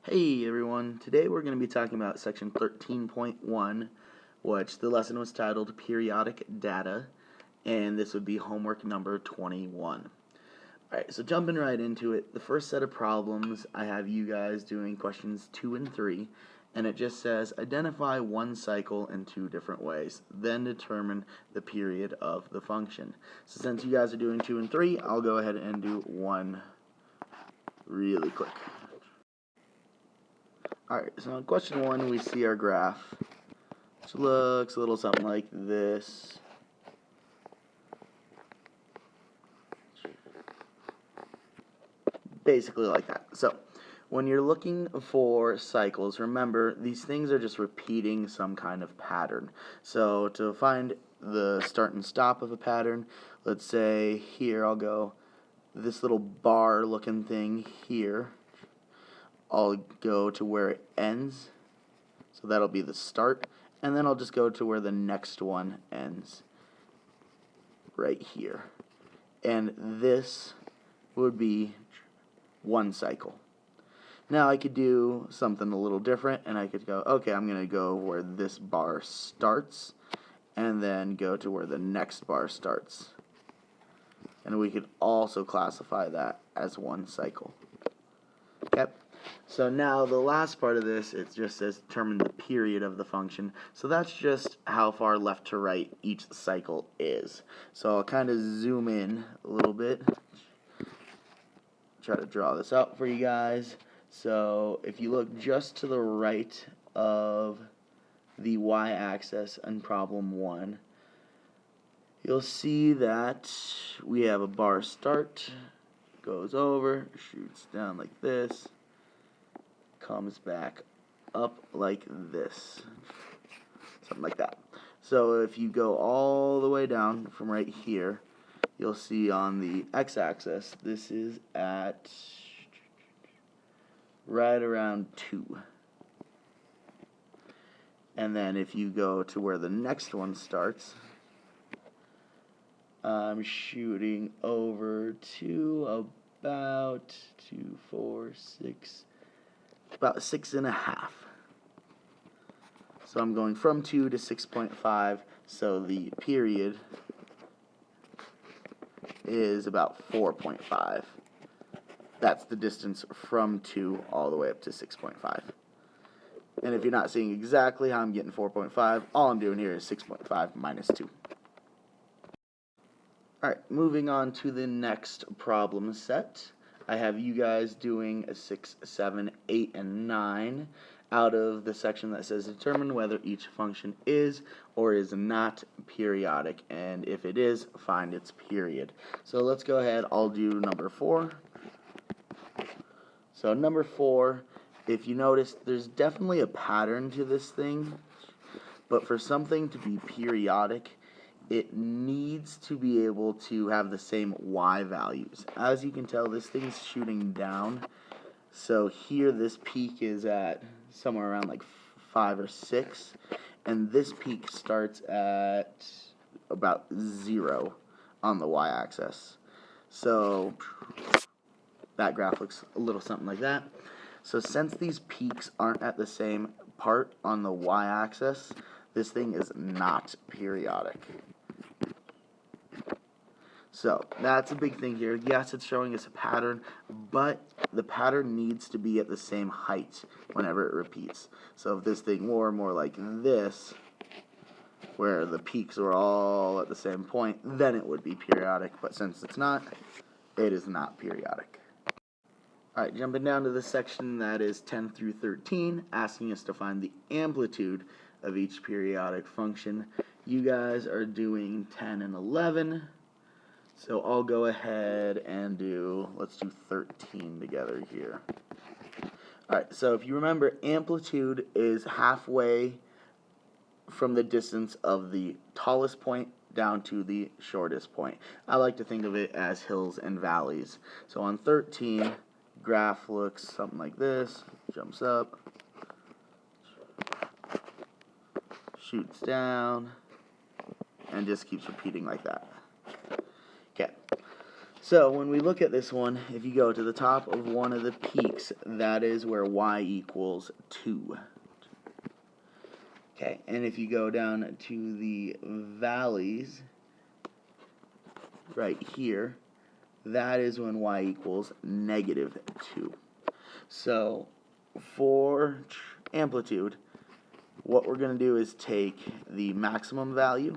Hey everyone, today we're going to be talking about section 13.1, which the lesson was titled Periodic Data, and this would be homework number 21. Alright, so jumping right into it, the first set of problems, I have you guys doing questions 2 and 3, and it just says identify one cycle in two different ways, then determine the period of the function. So since you guys are doing 2 and 3, I'll go ahead and do 1 really quick. Alright, so in question 1 we see our graph, which looks a little something like this. Basically like that. So, when you're looking for cycles, remember these things are just repeating some kind of pattern. So, to find the start and stop of a pattern, let's say here I'll go this little bar looking thing here. I'll go to where it ends, so that'll be the start, and then I'll just go to where the next one ends, right here. And this would be one cycle. Now I could do something a little different, and I could go, okay, I'm going to go where this bar starts, and then go to where the next bar starts. And we could also classify that as one cycle. Okay? So now the last part of this, it just says determine the period of the function. So that's just how far left to right each cycle is. So I'll kind of zoom in a little bit. Try to draw this out for you guys. So if you look just to the right of the y-axis in problem 1, you'll see that we have a bar start, goes over, shoots down like this, comes back up like this, something like that. So if you go all the way down from right here, you'll see on the x-axis this is at right around 2. And then if you go to where the next one starts, I'm shooting over to about 2, 4, 6, about 6.5. So I'm going from 2 to 6.5, so the period is about 4.5. That's the distance from 2 all the way up to 6.5. And if you're not seeing exactly how I'm getting 4.5, all I'm doing here is 6.5 minus 2. Alright, moving on to the next problem set. I have you guys doing a 6, 7, 8, and 9 out of the section that says determine whether each function is or is not periodic, and if it is, find its period. So let's go ahead, I'll do number 4. So number 4, if you notice, there's definitely a pattern to this thing, but for something to be periodic, it needs to be able to have the same y values. As you can tell, this thing's shooting down. So here this peak is at somewhere around like 5 or 6. And this peak starts at about 0 on the y-axis. So that graph looks a little something like that. So since these peaks aren't at the same part on the y-axis, this thing is not periodic. So that's a big thing here. Yes, it's showing us a pattern, but the pattern needs to be at the same height whenever it repeats. So if this thing were more like this, where the peaks are all at the same point, then it would be periodic. But since it's not, it is not periodic. Alright, jumping down to the section that is 10 through 13, asking us to find the amplitude of each periodic function. You guys are doing 10 and 11. So I'll go ahead and let's do 13 together here. Alright, so if you remember, amplitude is halfway from the distance of the tallest point down to the shortest point. I like to think of it as hills and valleys. So on 13, graph looks something like this, jumps up, shoots down, and just keeps repeating like that. Okay. So when we look at this one, if you go to the top of one of the peaks, that is where y equals 2. Okay, and if you go down to the valleys, right here, that is when y equals -2. So for amplitude, what we're going to do is take the maximum value,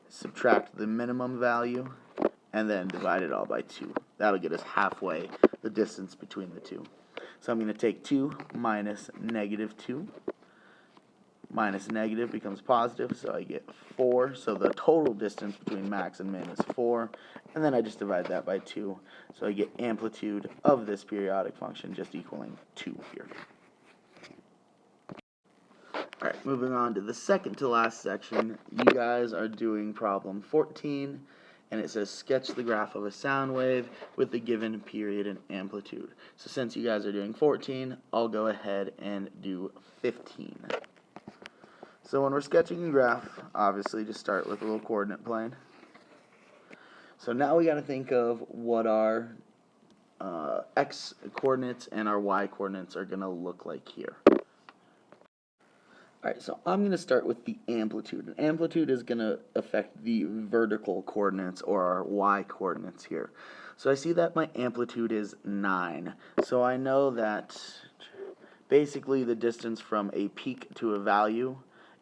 subtract the minimum value, and then divide it all by 2. That'll get us halfway, the distance between the two. So I'm going to take 2 minus -2. Minus negative becomes positive, so I get 4. So the total distance between max and min is 4. And then I just divide that by 2. So I get amplitude of this periodic function just equaling 2 here. Alright, moving on to the second to last section. You guys are doing problem 14. And it says sketch the graph of a sound wave with the given period and amplitude. So since you guys are doing 14, I'll go ahead and do 15. So when we're sketching a graph, obviously just start with a little coordinate plane. So now we got to think of what our x coordinates and our y coordinates are going to look like here. Alright, so I'm going to start with the amplitude. And amplitude is going to affect the vertical coordinates, or our y coordinates here. So I see that my amplitude is 9. So I know that basically the distance from a peak to a value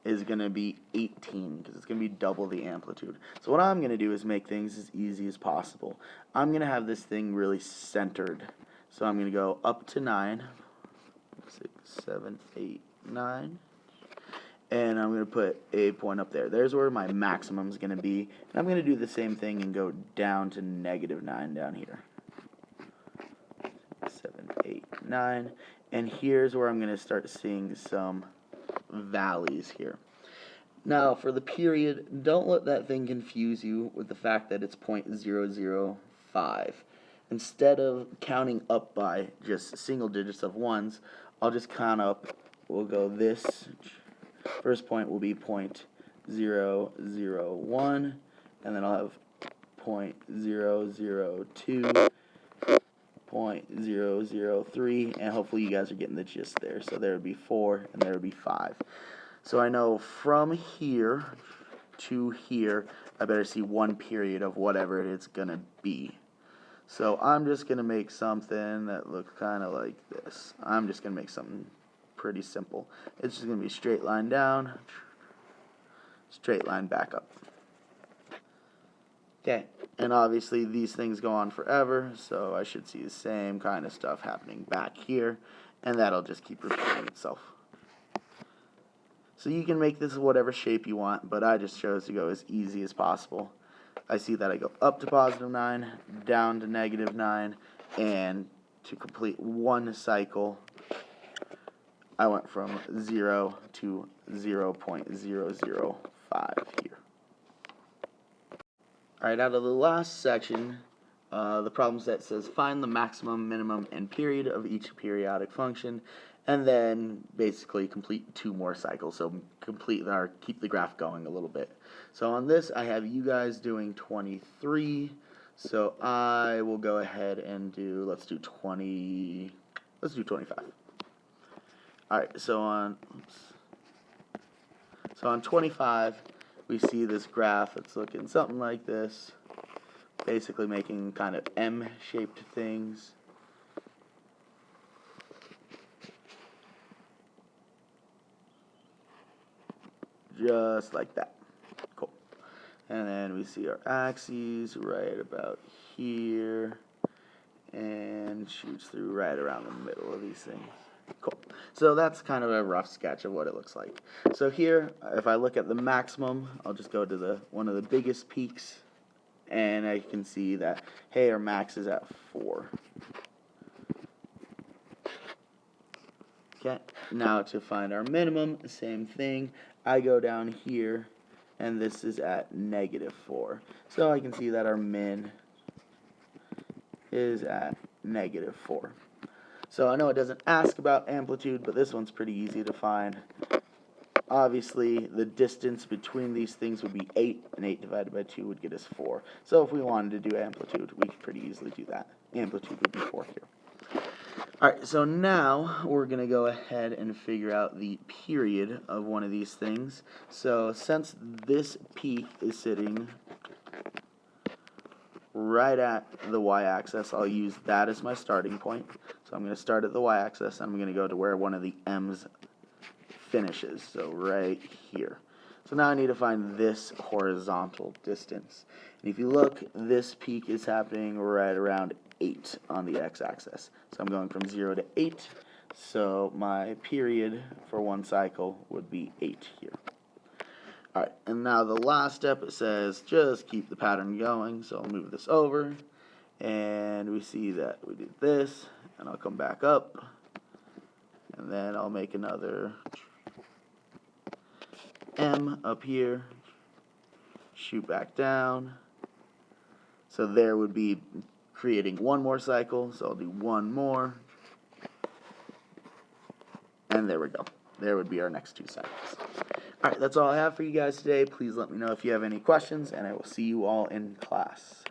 is going to be 18, because it's going to be double the amplitude. So what I'm going to do is make things as easy as possible. I'm going to have this thing really centered. So I'm going to go up to 9, 6, 7, 8, 9. And I'm going to put a point up there. There's where my maximum is going to be. And I'm going to do the same thing and go down to -9 down here. 7, 8, 9. And here's where I'm going to start seeing some valleys here. Now, for the period, don't let that thing confuse you with the fact that it's 0.005. Instead of counting up by just single digits of ones, I'll just count up. We'll go this. First point will be 0.001, and then I'll have 0.002, 0.003, and hopefully you guys are getting the gist there. So there would be 4, and there would be 5. So I know from here to here, I better see one period of whatever it's going to be. So I'm just going to make something that looks kind of like this. I'm just going to make something pretty simple. It's just going to be straight line down, straight line back up. Okay, and obviously these things go on forever, so I should see the same kind of stuff happening back here, and that'll just keep repeating itself. So you can make this whatever shape you want, but I just chose to go as easy as possible. I see that I go up to +9, down to -9, and to complete one cycle, I went from 0 to 0.005 here. Alright, out of the last section, the problem set says find the maximum, minimum, and period of each periodic function, and then basically complete 2 more cycles, so keep the graph going a little bit. So on this, I have you guys doing 23, so I will go ahead and let's do 25. Alright, so on 25, we see this graph that's looking something like this, basically making kind of M-shaped things. Just like that. Cool. And then we see our axes right about here, and shoots through right around the middle of these things. Cool. So that's kind of a rough sketch of what it looks like. So here, if I look at the maximum, I'll just go to one of the biggest peaks, and I can see that, hey, our max is at 4. Okay, now to find our minimum, same thing. I go down here, and this is at -4. So I can see that our min is at -4. So I know it doesn't ask about amplitude, but this one's pretty easy to find. obviously the distance between these things would be 8, and 8 divided by 2 would get us 4. So if we wanted to do amplitude, we could pretty easily do that. Amplitude would be 4 here. Alright, so now we're going to go ahead and figure out the period of one of these things. So since this peak is sitting right at the y-axis, I'll use that as my starting point. So I'm going to start at the y-axis, and I'm going to go to where one of the m's finishes, so right here. So now I need to find this horizontal distance. And if you look, this peak is happening right around 8 on the x-axis. So I'm going from 0 to 8, so my period for one cycle would be 8 here. Alright, and now the last step, it says just keep the pattern going, so I'll move this over, and we see that we did this, and I'll come back up, and then I'll make another M up here, shoot back down. So there would be creating one more cycle, so I'll do one more. And there we go. There would be our next 2 cycles. Alright, that's all I have for you guys today. Please let me know if you have any questions, and I will see you all in class.